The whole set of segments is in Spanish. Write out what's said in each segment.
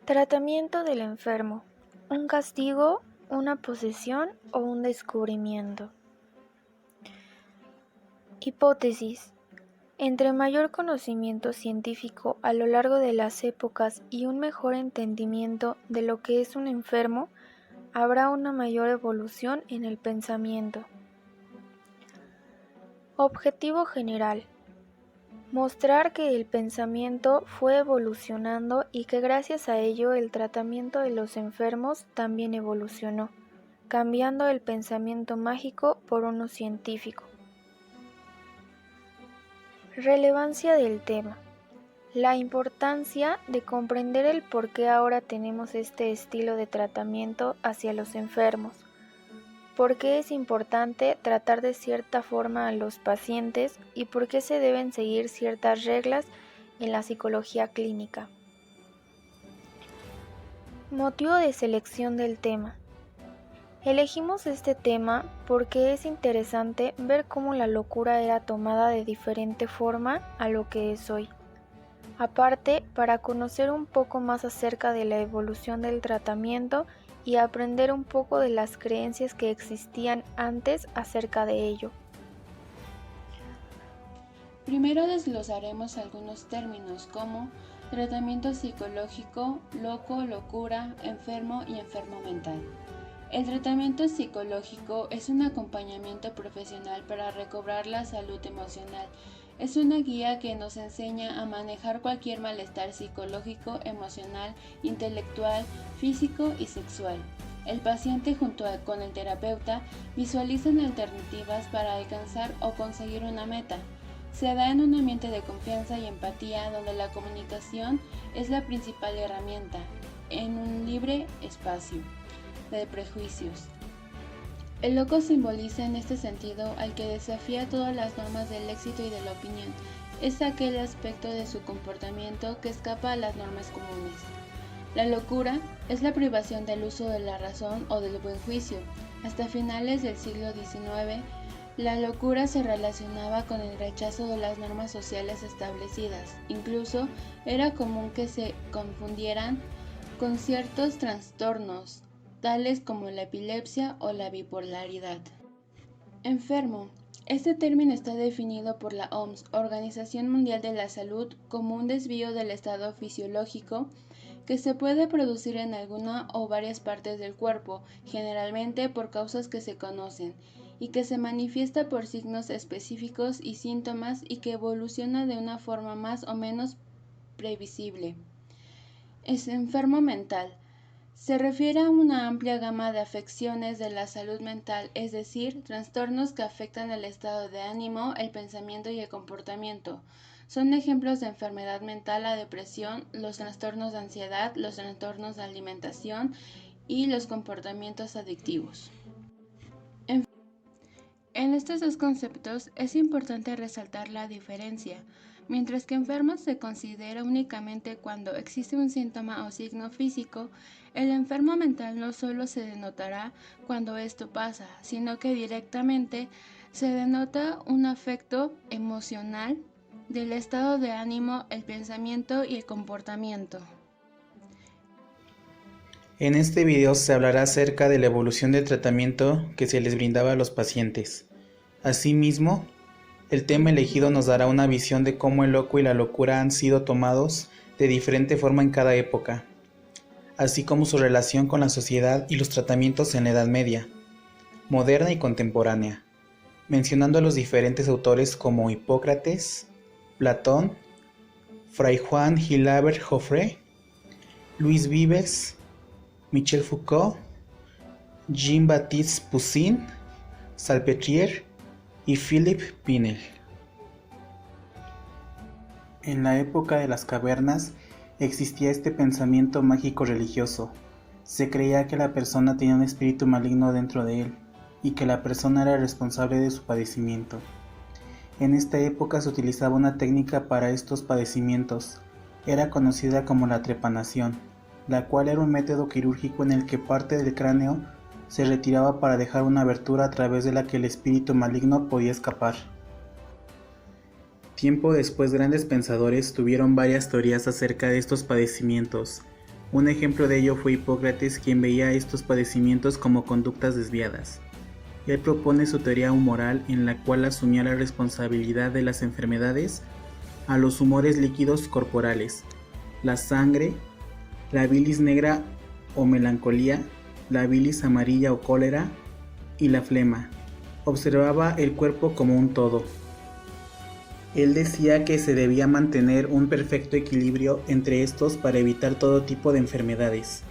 Tratamiento del enfermo: un castigo, una posesión o un descubrimiento. Hipótesis: entre mayor conocimiento científico a lo largo de las épocas y un mejor entendimiento de lo que es un enfermo, habrá una mayor evolución en el pensamiento. Objetivo general: mostrar que el pensamiento fue evolucionando y que gracias a ello el tratamiento de los enfermos también evolucionó, cambiando el pensamiento mágico por uno científico. Relevancia del tema: la importancia de comprender el por qué ahora tenemos este estilo de tratamiento hacia los enfermos. ¿Por qué es importante tratar de cierta forma a los pacientes y por qué se deben seguir ciertas reglas en la psicología clínica? Motivo de selección del tema: elegimos este tema porque es interesante ver cómo la locura era tomada de diferente forma a lo que es hoy. Aparte, para conocer un poco más acerca de la evolución del tratamiento y aprender un poco de las creencias que existían antes acerca de ello. Primero desglosaremos algunos términos como tratamiento psicológico, loco, locura, enfermo y enfermo mental. El tratamiento psicológico es un acompañamiento profesional para recobrar la salud emocional. Es una guía que nos enseña a manejar cualquier malestar psicológico, emocional, intelectual, físico y sexual. El paciente junto con el terapeuta visualizan alternativas para alcanzar o conseguir una meta. Se da en un ambiente de confianza y empatía donde la comunicación es la principal herramienta, en un libre espacio de prejuicios. El loco simboliza en este sentido al que desafía todas las normas del éxito y de la opinión. Es aquel aspecto de su comportamiento que escapa a las normas comunes. La locura es la privación del uso de la razón o del buen juicio. Hasta finales del siglo XIX, la locura se relacionaba con el rechazo de las normas sociales establecidas. Incluso era común que se confundieran con ciertos trastornos, tales como la epilepsia o la bipolaridad. Enfermo. Este término está definido por la OMS, Organización Mundial de la Salud, como un desvío del estado fisiológico que se puede producir en alguna o varias partes del cuerpo, generalmente por causas que se conocen, y que se manifiesta por signos específicos y síntomas y que evoluciona de una forma más o menos previsible. Es enfermo mental. Se refiere a una amplia gama de afecciones de la salud mental, es decir, trastornos que afectan el estado de ánimo, el pensamiento y el comportamiento. Son ejemplos de enfermedad mental la depresión, los trastornos de ansiedad, los trastornos de alimentación y los comportamientos adictivos. En estos dos conceptos es importante resaltar la diferencia. Mientras que enfermo se considera únicamente cuando existe un síntoma o signo físico, el enfermo mental no solo se denotará cuando esto pasa, sino que directamente se denota un afecto emocional del estado de ánimo, el pensamiento y el comportamiento. En este video se hablará acerca de la evolución del tratamiento que se les brindaba a los pacientes. Asimismo, el tema elegido nos dará una visión de cómo el loco y la locura han sido tomados de diferente forma en cada época, así como su relación con la sociedad y los tratamientos en la Edad Media, moderna y contemporánea, mencionando a los diferentes autores como Hipócrates, Platón, Fray Juan Gilabert Joffre, Luis Vives, Michel Foucault, Jean-Baptiste Poussin, Salpêtrière y Philippe Pinel. En la época de las cavernas existía este pensamiento mágico religioso. Se creía que la persona tenía un espíritu maligno dentro de él y que la persona era responsable de su padecimiento. En esta época se utilizaba una técnica para estos padecimientos. Era conocida como la trepanación, la cual era un método quirúrgico en el que parte del cráneo se retiraba para dejar una abertura a través de la que el espíritu maligno podía escapar. Tiempo después, grandes pensadores tuvieron varias teorías acerca de estos padecimientos, Un ejemplo de ello fue Hipócrates, quien veía estos padecimientos como conductas desviadas. Él propone su teoría humoral, en la cual asumía la responsabilidad de las enfermedades a los humores líquidos corporales, la sangre, la bilis negra o melancolía, la bilis amarilla o cólera y la flema. Observaba el cuerpo como un todo. Él decía que se debía mantener un perfecto equilibrio entre estos para evitar todo tipo de enfermedades,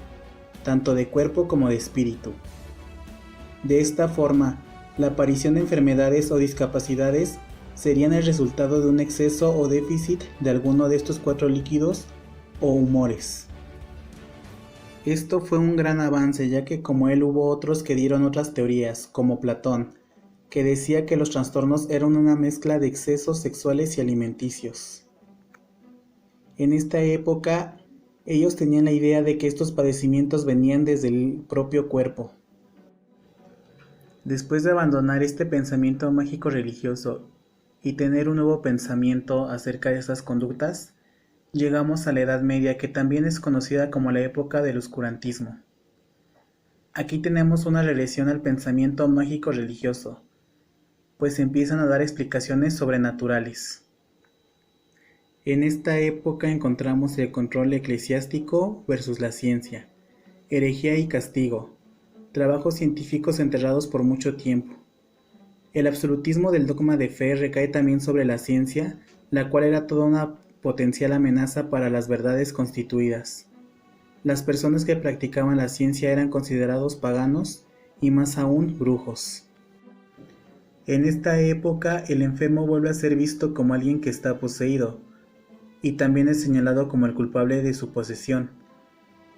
tanto de cuerpo como de espíritu. De esta forma, la aparición de enfermedades o discapacidades serían el resultado de un exceso o déficit de alguno de estos 4 líquidos o humores. Esto fue un gran avance, ya que como él hubo otros que dieron otras teorías, como Platón, que decía que los trastornos eran una mezcla de excesos sexuales y alimenticios. En esta época, ellos tenían la idea de que estos padecimientos venían desde el propio cuerpo. Después de abandonar este pensamiento mágico religioso y tener un nuevo pensamiento acerca de estas conductas, llegamos a la Edad Media, que también es conocida como la época del oscurantismo. Aquí tenemos una regresión al pensamiento mágico religioso, pues empiezan a dar explicaciones sobrenaturales. En esta época encontramos el control eclesiástico versus la ciencia, herejía y castigo, trabajos científicos enterrados por mucho tiempo. El absolutismo del dogma de fe recae también sobre la ciencia, la cual era toda una potencial amenaza para las verdades constituidas. Las personas que practicaban la ciencia eran considerados paganos y más aún brujos. En esta época, el enfermo vuelve a ser visto como alguien que está poseído, y también es señalado como el culpable de su posesión,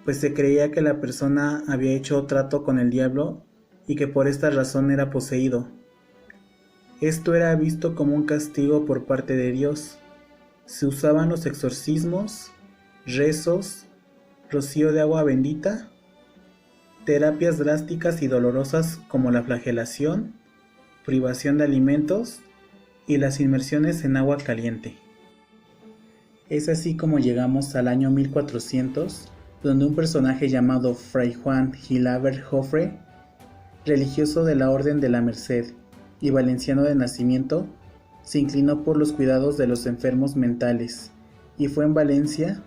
pues se creía que la persona había hecho trato con el diablo y que por esta razón era poseído. Esto era visto como un castigo por parte de Dios. Se usaban los exorcismos, rezos, rocío de agua bendita, terapias drásticas y dolorosas como la flagelación, privación de alimentos y las inmersiones en agua caliente. Es así como llegamos al año 1400, donde un personaje llamado Fray Juan Gilabert Joffre, religioso de la Orden de la Merced y valenciano de nacimiento, se inclinó por los cuidados de los enfermos mentales, y fue en Valencia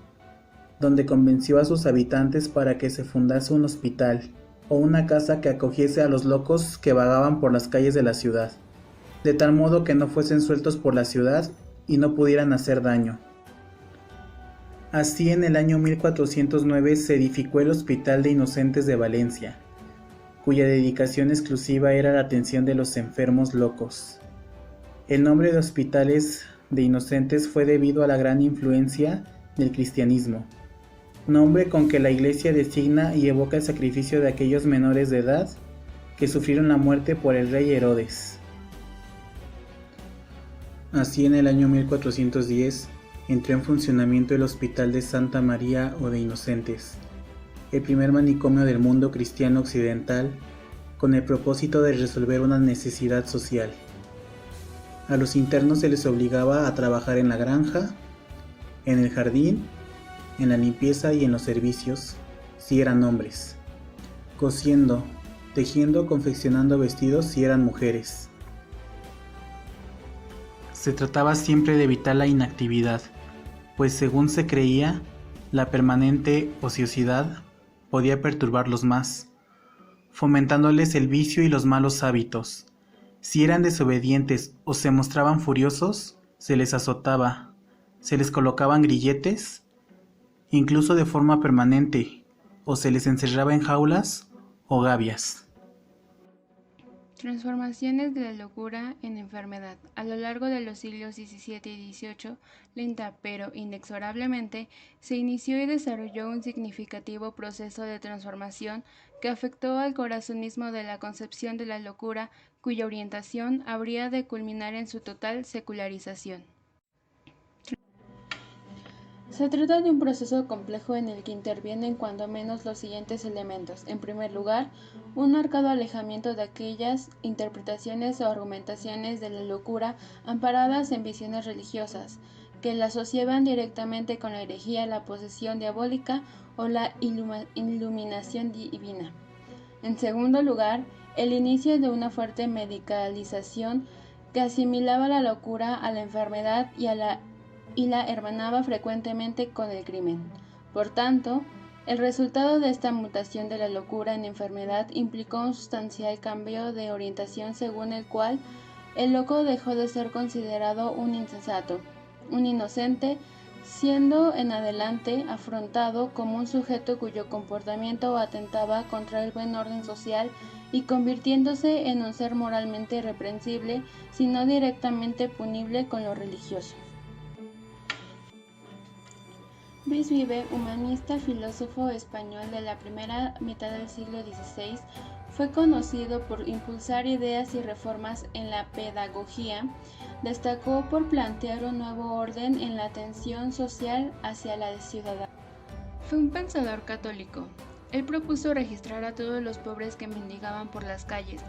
donde convenció a sus habitantes para que se fundase un hospital o una casa que acogiese a los locos que vagaban por las calles de la ciudad, de tal modo que no fuesen sueltos por la ciudad y no pudieran hacer daño. Así, en el año 1409 se edificó el Hospital de Inocentes de Valencia, cuya dedicación exclusiva era la atención de los enfermos locos. El nombre de Hospitales de Inocentes fue debido a la gran influencia del cristianismo, nombre con que la Iglesia designa y evoca el sacrificio de aquellos menores de edad que sufrieron la muerte por el rey Herodes. Así, en el año 1410 entró en funcionamiento el Hospital de Santa María o de Inocentes, el primer manicomio del mundo cristiano occidental, con el propósito de resolver una necesidad social. A los internos se les obligaba a trabajar en la granja, en el jardín, en la limpieza y en los servicios, si eran hombres, cosiendo, tejiendo o confeccionando vestidos si eran mujeres. Se trataba siempre de evitar la inactividad, pues según se creía, la permanente ociosidad podía perturbarlos más, fomentándoles el vicio y los malos hábitos. Si eran desobedientes o se mostraban furiosos, se les azotaba, se les colocaban grilletes, incluso de forma permanente, o se les encerraba en jaulas o gabias. Transformaciones de la locura en enfermedad. A lo largo de los siglos XVII y XVIII, lenta pero inexorablemente, se inició y desarrolló un significativo proceso de transformación que afectó al corazonismo de la concepción de la locura, cuya orientación habría de culminar en su total secularización. Se trata de un proceso complejo en el que intervienen cuando menos los siguientes elementos. En primer lugar, un marcado alejamiento de aquellas interpretaciones o argumentaciones de la locura amparadas en visiones religiosas, que la asociaban directamente con la herejía, la posesión diabólica o la iluminación divina. En segundo lugar, el inicio de una fuerte medicalización que asimilaba la locura a la enfermedad y la hermanaba frecuentemente con el crimen. Por tanto, el resultado de esta mutación de la locura en enfermedad implicó un sustancial cambio de orientación según el cual el loco dejó de ser considerado un insensato, un inocente, siendo en adelante afrontado como un sujeto cuyo comportamiento atentaba contra el buen orden social y convirtiéndose en un ser moralmente reprensible, sino directamente punible con lo religioso. Brice Vive, humanista, filósofo español de la primera mitad del siglo XVI, fue conocido por impulsar ideas y reformas en la pedagogía. Destacó por plantear un nuevo orden en la atención social hacia la ciudadanía. Fue un pensador católico. Él propuso registrar a todos los pobres que mendigaban por las calles,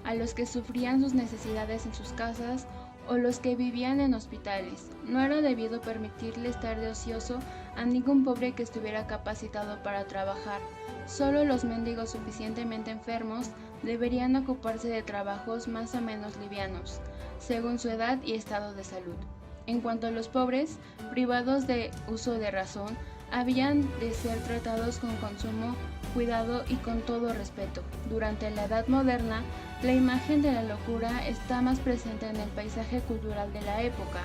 a los que sufrían sus necesidades en sus casas o los que vivían en hospitales. No era debido permitirle estar de ocioso a ningún pobre que estuviera capacitado para trabajar. Solo los mendigos suficientemente enfermos deberían ocuparse de trabajos más o menos livianos, según su edad y estado de salud. En cuanto a los pobres, privados de uso de razón, habían de ser tratados con consumo, cuidado y con todo respeto. Durante la Edad Moderna, la imagen de la locura está más presente en el paisaje cultural de la época.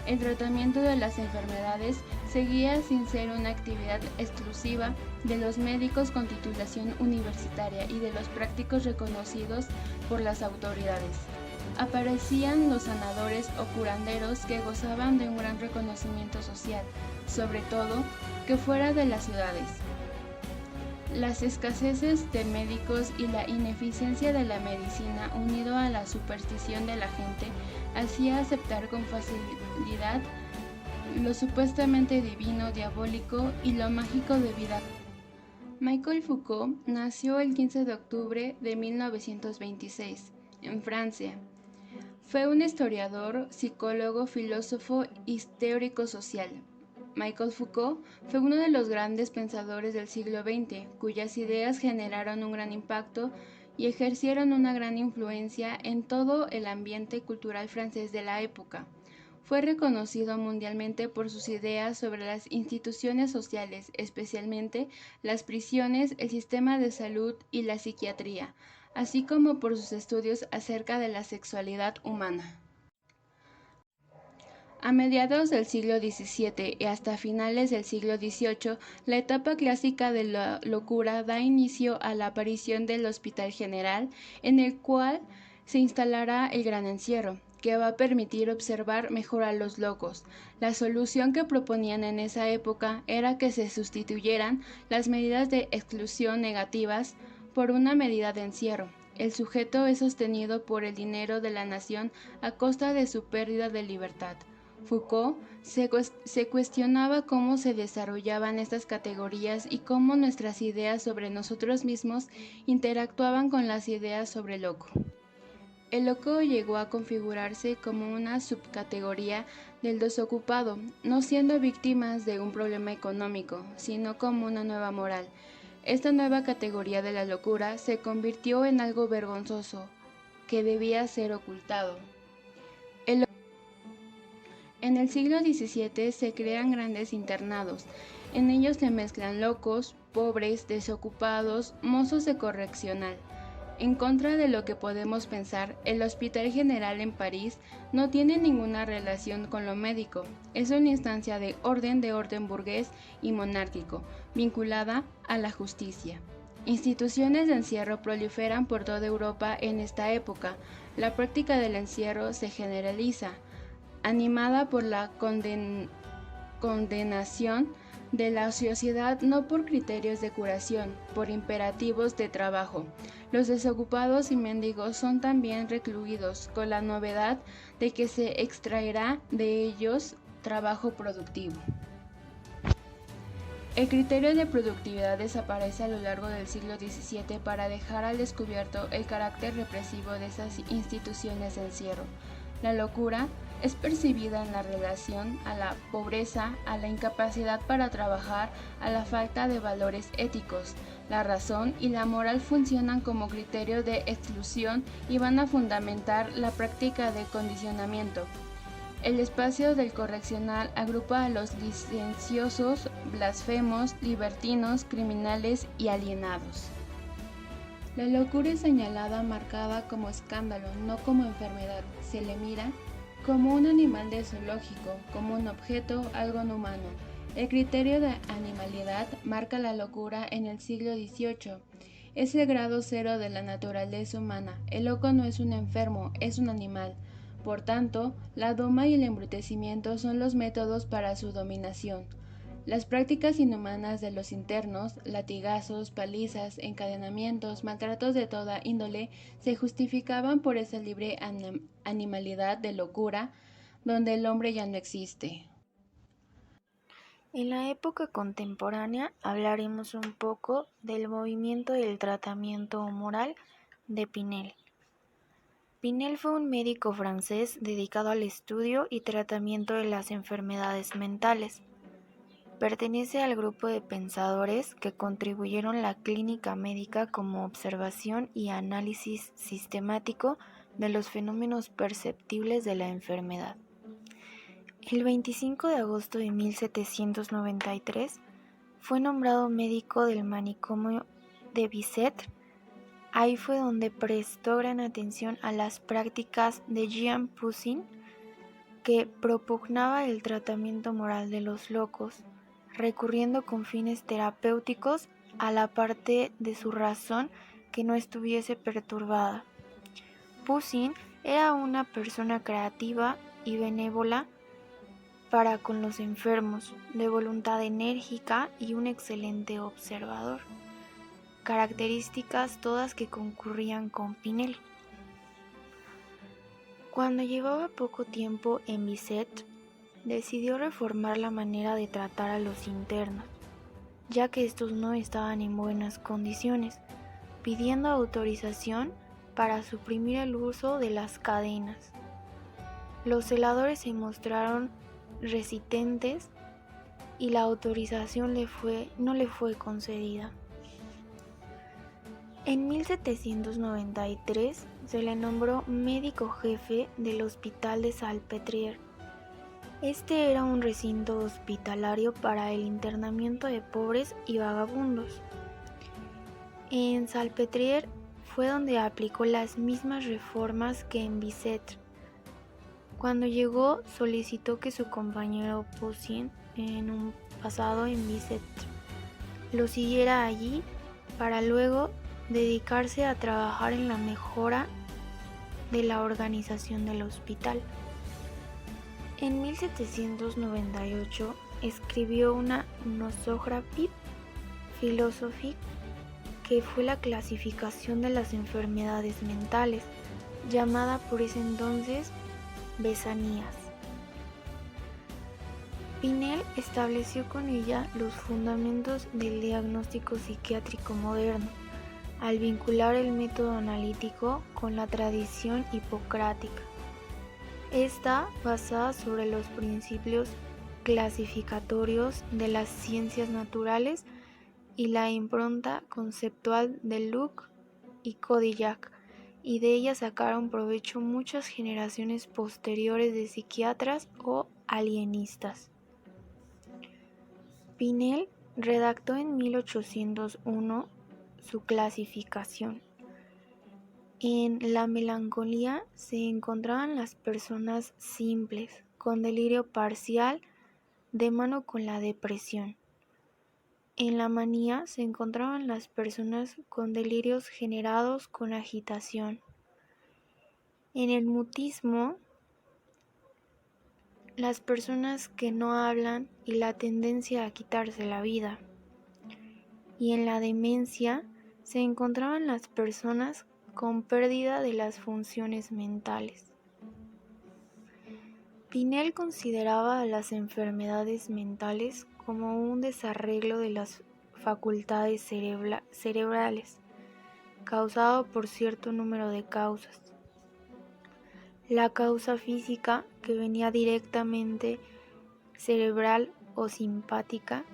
El tratamiento de las enfermedades seguía sin ser una actividad exclusiva de los médicos con titulación universitaria y de los prácticos reconocidos por las autoridades. Aparecían los sanadores o curanderos que gozaban de un gran reconocimiento social, sobre todo que fuera de las ciudades. Las escaseces de médicos y la ineficiencia de la medicina, unido a la superstición de la gente, hacía aceptar con facilidad lo supuestamente divino, diabólico y lo mágico de vida. Michel Foucault nació el 15 de octubre de 1926 en Francia. Fue un historiador, psicólogo, filósofo y teórico social. Michel Foucault fue uno de los grandes pensadores del siglo XX, cuyas ideas generaron un gran impacto y ejercieron una gran influencia en todo el ambiente cultural francés de la época. Fue reconocido mundialmente por sus ideas sobre las instituciones sociales, especialmente las prisiones, el sistema de salud y la psiquiatría, así como por sus estudios acerca de la sexualidad humana. A mediados del siglo XVII y hasta finales del siglo XVIII, la etapa clásica de la locura da inicio a la aparición del Hospital General, en el cual se instalará el Gran Encierro, que va a permitir observar mejor a los locos. La solución que proponían en esa época era que se sustituyeran las medidas de exclusión negativas por una medida de encierro. El sujeto es sostenido por el dinero de la nación a costa de su pérdida de libertad. Foucault se cuestionaba cómo se desarrollaban estas categorías y cómo nuestras ideas sobre nosotros mismos interactuaban con las ideas sobre el loco. El loco llegó a configurarse como una subcategoría del desocupado, no siendo víctimas de un problema económico, sino como una nueva moral. Esta nueva categoría de la locura se convirtió en algo vergonzoso, que debía ser ocultado. En el siglo XVII se crean grandes internados. En ellos se mezclan locos, pobres, desocupados, mozos de correccional. En contra de lo que podemos pensar, el Hospital General en París no tiene ninguna relación con lo médico. Es una instancia de orden burgués y monárquico, vinculada a la justicia. Instituciones de encierro proliferan por toda Europa en esta época. La práctica del encierro se generaliza, animada por la condenación de la ociosidad, no por criterios de curación, por imperativos de trabajo. Los desocupados y mendigos son también recluidos, con la novedad de que se extraerá de ellos trabajo productivo. El criterio de productividad desaparece a lo largo del siglo XVII para dejar al descubierto el carácter represivo de esas instituciones de encierro. La locura Es percibida en la relación a la pobreza, a la incapacidad para trabajar, a la falta de valores éticos. La razón y la moral funcionan como criterio de exclusión y van a fundamentar la práctica de condicionamiento. El espacio del correccional agrupa a los licenciosos, blasfemos, libertinos, criminales y alienados. La locura es señalada marcada como escándalo, no como enfermedad. Se le mira como un animal de zoológico, como un objeto, algo no humano. El criterio de animalidad marca la locura en el siglo XVIII. Es el grado cero de la naturaleza humana. El loco no es un enfermo, es un animal. Por tanto, la doma y el embrutecimiento son los métodos para su dominación. Las prácticas inhumanas de los internos, latigazos, palizas, encadenamientos, maltratos de toda índole, se justificaban por esa libre animalidad de locura, donde el hombre ya no existe. En la época contemporánea hablaremos un poco del movimiento del tratamiento moral de Pinel. Pinel fue un médico francés dedicado al estudio y tratamiento de las enfermedades mentales. Pertenece al grupo de pensadores que contribuyeron la clínica médica como observación y análisis sistemático de los fenómenos perceptibles de la enfermedad. El 25 de agosto de 1793 fue nombrado médico del manicomio de Bicêtre. Ahí fue donde prestó gran atención a las prácticas de Jean Poussin, que propugnaba el tratamiento moral de los locos, recurriendo con fines terapéuticos a la parte de su razón que no estuviese perturbada. Poussin era una persona creativa y benévola para con los enfermos, de voluntad enérgica y un excelente observador, características todas que concurrían con Pinel. Cuando llevaba poco tiempo en Bicêtre, decidió reformar la manera de tratar a los internos, ya que estos no estaban en buenas condiciones, pidiendo autorización para suprimir el uso de las cadenas. Los celadores se mostraron resistentes y la autorización no le fue concedida. En 1793 se le nombró médico jefe del Hospital de Salpêtrière. Este era un recinto hospitalario para el internamiento de pobres y vagabundos. En Salpêtrière fue donde aplicó las mismas reformas que en Bicêtre. Cuando llegó, solicitó que su compañero Poussin, en un pasado en Bicêtre, lo siguiera allí para luego dedicarse a trabajar en la mejora de la organización del hospital. En 1798 escribió una Nosographie philosophique, que fue la clasificación de las enfermedades mentales, llamada por ese entonces Besanías. Pinel estableció con ella los fundamentos del diagnóstico psiquiátrico moderno, al vincular el método analítico con la tradición hipocrática. Esta basada sobre los principios clasificatorios de las ciencias naturales y la impronta conceptual de Luc y Codillac, y de ella sacaron provecho muchas generaciones posteriores de psiquiatras o alienistas. Pinel redactó en 1801 su clasificación. En la melancolía se encontraban las personas simples, con delirio parcial, de mano con la depresión. En la manía se encontraban las personas con delirios generados con agitación. En el mutismo, las personas que no hablan y la tendencia a quitarse la vida. Y en la demencia se encontraban las personas con pérdida de las funciones mentales. Pinel consideraba a las enfermedades mentales como un desarreglo de las facultades cerebrales, causado por cierto número de causas. la causa física, que venía directamente cerebral o simpática,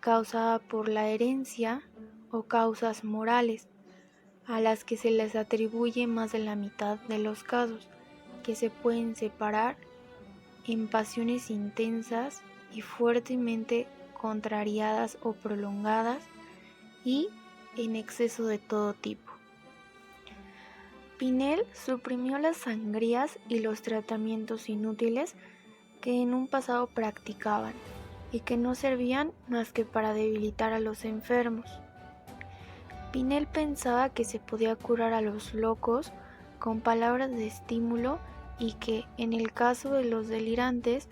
causada por la herencia, o causas morales, a las que se les atribuye más de la mitad de los casos, que se pueden separar en pasiones intensas y fuertemente contrariadas o prolongadas, y en exceso de todo tipo. Pinel suprimió las sangrías y los tratamientos inútiles que en un pasado practicaban y que no servían más que para debilitar a los enfermos. Pinel pensaba que se podía curar a los locos con palabras de estímulo y que, en el caso de los delirantes,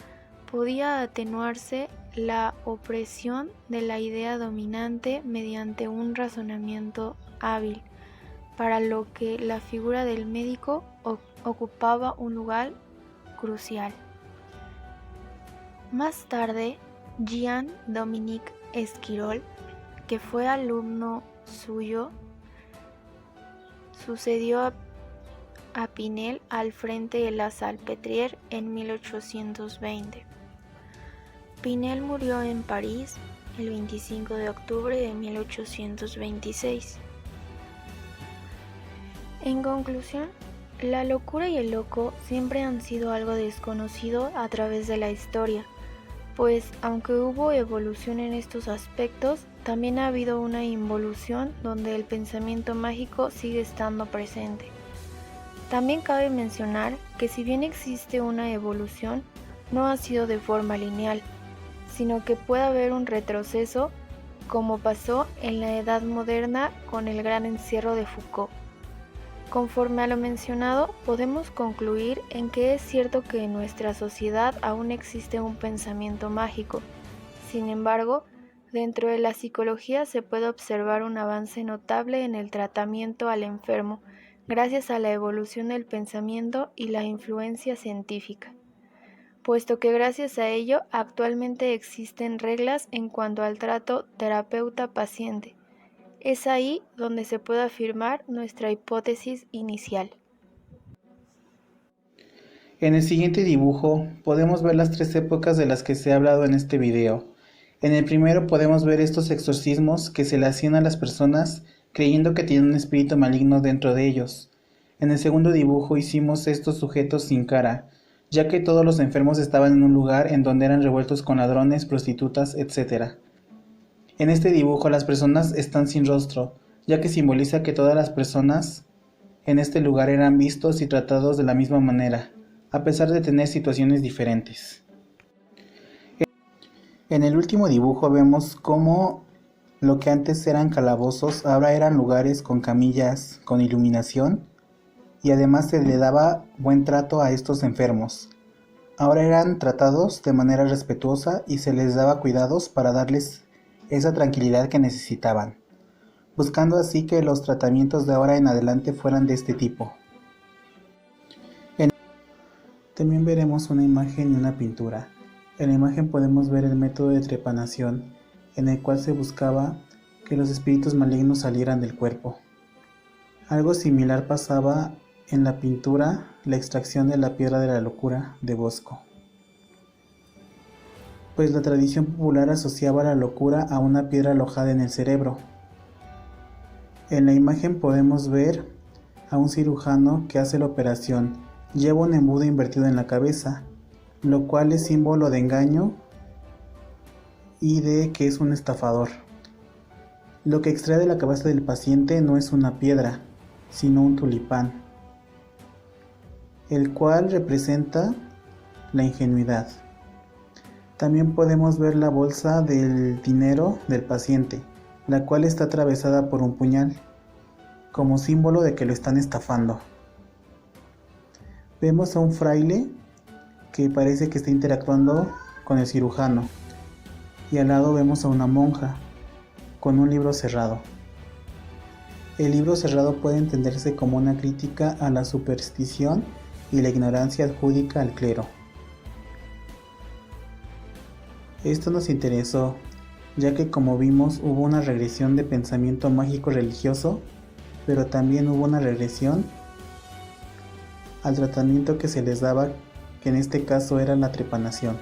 podía atenuarse la opresión de la idea dominante mediante un razonamiento hábil, para lo que la figura del médico ocupaba un lugar crucial. Más tarde, Jean-Dominique Esquirol, que fue alumno suyo, sucedió a Pinel al frente de la Salpêtrière en 1820. Pinel murió en París el 25 de octubre de 1826. En conclusión, la locura y el loco siempre han sido algo desconocido a través de la historia, pues aunque hubo evolución en estos aspectos, también ha habido una involución donde el pensamiento mágico sigue estando presente. También cabe mencionar que si bien existe una evolución, no ha sido de forma lineal, sino que puede haber un retroceso, como pasó en la Edad Moderna con el gran encierro de Foucault. Conforme a lo mencionado, podemos concluir en que es cierto que en nuestra sociedad aún existe un pensamiento mágico. Sin embargo, dentro de la psicología se puede observar un avance notable en el tratamiento al enfermo, gracias a la evolución del pensamiento y la influencia científica, puesto que gracias a ello actualmente existen reglas en cuanto al trato terapeuta-paciente. Es ahí donde se puede afirmar nuestra hipótesis inicial. En el siguiente dibujo podemos ver las 3 épocas de las que se ha hablado en este video. En el primero podemos ver estos exorcismos que se le hacían a las personas creyendo que tienen un espíritu maligno dentro de ellos. En el segundo dibujo hicimos estos sujetos sin cara, ya que todos los enfermos estaban en un lugar en donde eran revueltos con ladrones, prostitutas, etc. En este dibujo las personas están sin rostro, ya que simboliza que todas las personas en este lugar eran vistos y tratados de la misma manera, a pesar de tener situaciones diferentes. En el último dibujo vemos cómo lo que antes eran calabozos ahora eran lugares con camillas, con iluminación, y además se le daba buen trato a estos enfermos. Ahora eran tratados de manera respetuosa y se les daba cuidados para darles esa tranquilidad que necesitaban, buscando así que los tratamientos de ahora en adelante fueran de este tipo. También veremos una imagen y una pintura. En la imagen podemos ver el método de trepanación, en el cual se buscaba que los espíritus malignos salieran del cuerpo. Algo similar pasaba en la pintura, la extracción de la piedra de la locura de Bosco, pues la tradición popular asociaba la locura a una piedra alojada en el cerebro. En la imagen podemos ver a un cirujano que hace la operación. Lleva un embudo invertido en la cabeza, lo cual es símbolo de engaño y de que es un estafador. Lo que extrae de la cabeza del paciente no es una piedra, sino un tulipán, el cual representa la ingenuidad. También podemos ver la bolsa del dinero del paciente, la cual está atravesada por un puñal, como símbolo de que lo están estafando. Vemos a un fraile que parece que está interactuando con el cirujano, y al lado vemos a una monja con un libro cerrado. El libro cerrado puede entenderse como una crítica a la superstición y la ignorancia adjúdica al clero. Esto nos interesó, ya que como vimos hubo una regresión de pensamiento mágico religioso, pero también hubo una regresión al tratamiento que se les daba, que en este caso era la trepanación.